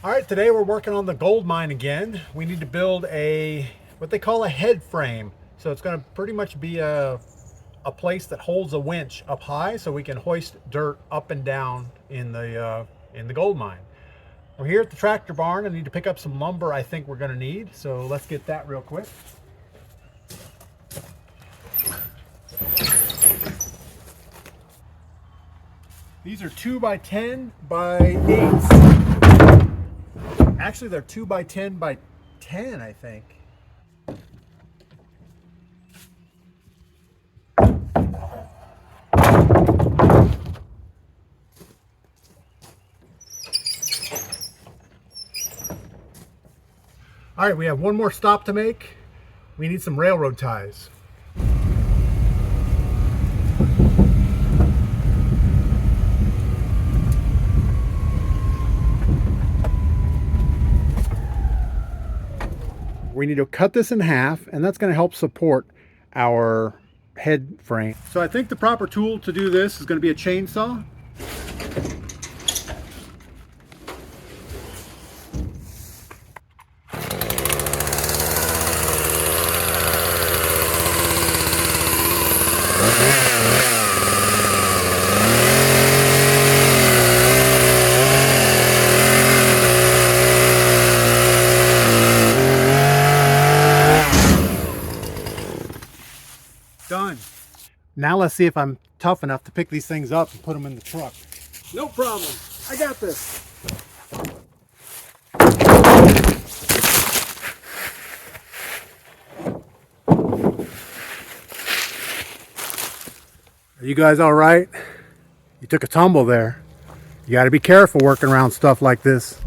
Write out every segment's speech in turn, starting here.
All right, today we're working on the gold mine again. We need to build what they call a head frame. So it's going to pretty much be a place that holds a winch up high so we can hoist dirt up and down in the gold mine. We're here at the tractor barn. I need to pick up some lumber I think we're going to need. So let's get that real quick. These are 2 by 10 by 8s. Actually, they're 2 by 10 by 10, I think. All right, we have one more stop to make. We need some railroad ties. We need to cut this in half, and that's going to help support our head frame. So I think the proper tool to do this is going to be a chainsaw. Done. Now let's see if I'm tough enough to pick these things up and put them in the truck. No problem. I got this. Are you guys all right? You took a tumble there. You got to be careful working around stuff like this.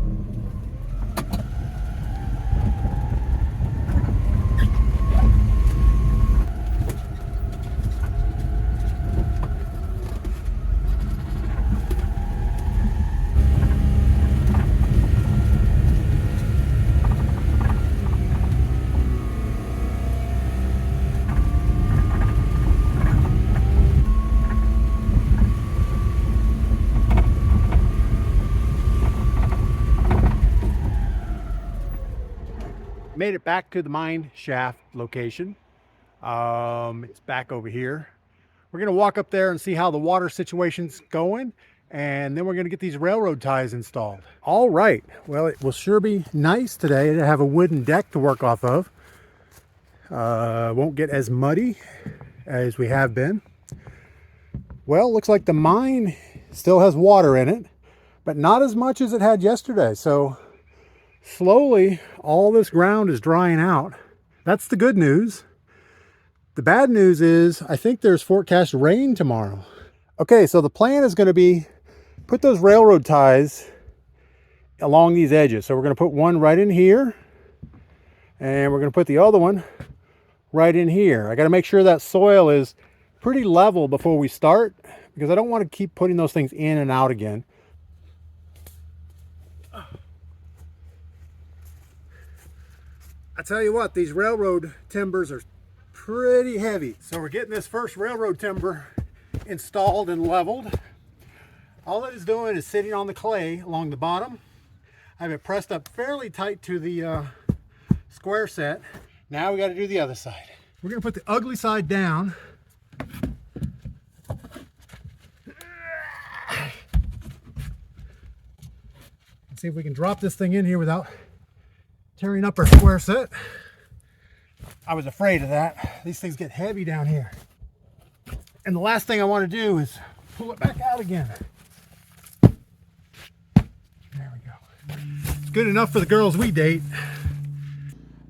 Made it back to the mine shaft location. It's back over here. We're going to walk up there and see how the water situation's going, and then we're going to get these railroad ties installed. All right, well, it will sure be nice today to have a wooden deck to work off of. Won't get as muddy as we have been. Well, looks like the mine still has water in it, but not as much as it had yesterday. So slowly, all this ground is drying out. That's the good news. The bad news is I think there's forecast rain tomorrow. Okay, so the plan is going to be put those railroad ties along these edges. So we're going to put one right in here, and we're going to put the other one right in here. I got to make sure that soil is pretty level before we start, because I don't want to keep putting those things in and out again. I tell you what, these railroad timbers are pretty heavy. So we're getting this first railroad timber installed and leveled. All it is doing is sitting on the clay along the bottom. I have it pressed up fairly tight to the square set. Now we got to do the other side. We're going to put the ugly side down. Let's see if we can drop this thing in here without tearing up our square set. I was afraid of that. These things get heavy down here. And the last thing I want to do is pull it back out again. There we go. It's good enough for the girls we date.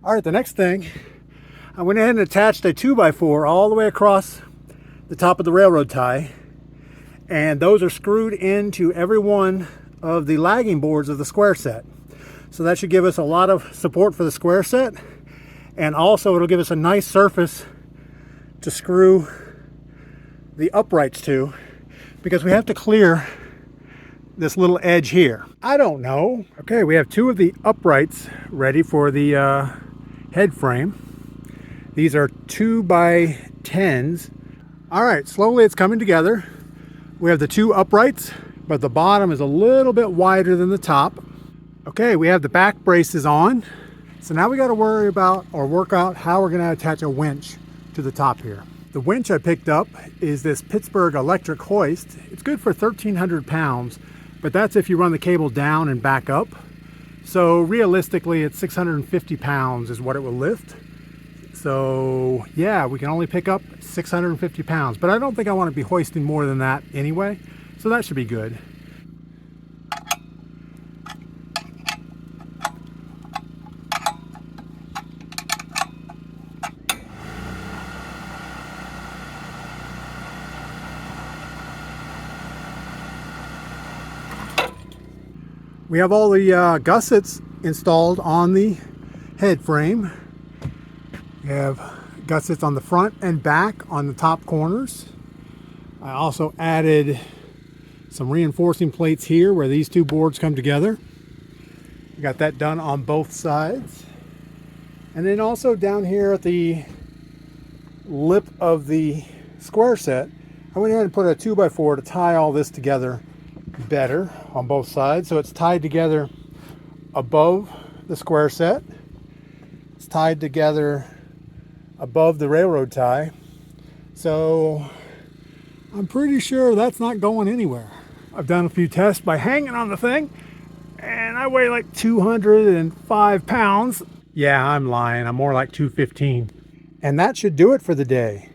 All right, the next thing, I went ahead and attached a 2x4 all the way across the top of the railroad tie. And those are screwed into every one of the lagging boards of the square set. So that should give us a lot of support for the square set, and also it'll give us a nice surface to screw the uprights to, because we have to clear this little edge here. I don't know. Okay, we have 2 of the uprights ready for the head frame. These are 2 by 10s. All right, slowly it's coming together. We have the 2 uprights, but the bottom is a little bit wider than the top. Okay, we have the back braces on. So now we got to worry about or work out how we're going to attach a winch to the top here. The winch I picked up is this Pittsburgh electric hoist. It's good for 1,300 pounds, but that's if you run the cable down and back up. So realistically, it's 650 pounds is what it will lift. So yeah, we can only pick up 650 pounds, but I don't think I want to be hoisting more than that anyway. So that should be good. We have all the gussets installed on the head frame. We have gussets on the front and back on the top corners. I also added some reinforcing plates here where these two boards come together. We got that done on both sides. And then also down here at the lip of the square set, I went ahead and put a 2x4 to tie all this together better on both sides. So it's tied together above the square set. It's tied together above the railroad tie. So I'm pretty sure that's not going anywhere. I've done a few tests by hanging on the thing, and I weigh like 205 pounds. Yeah, I'm lying. I'm more like 215. And that should do it for the day.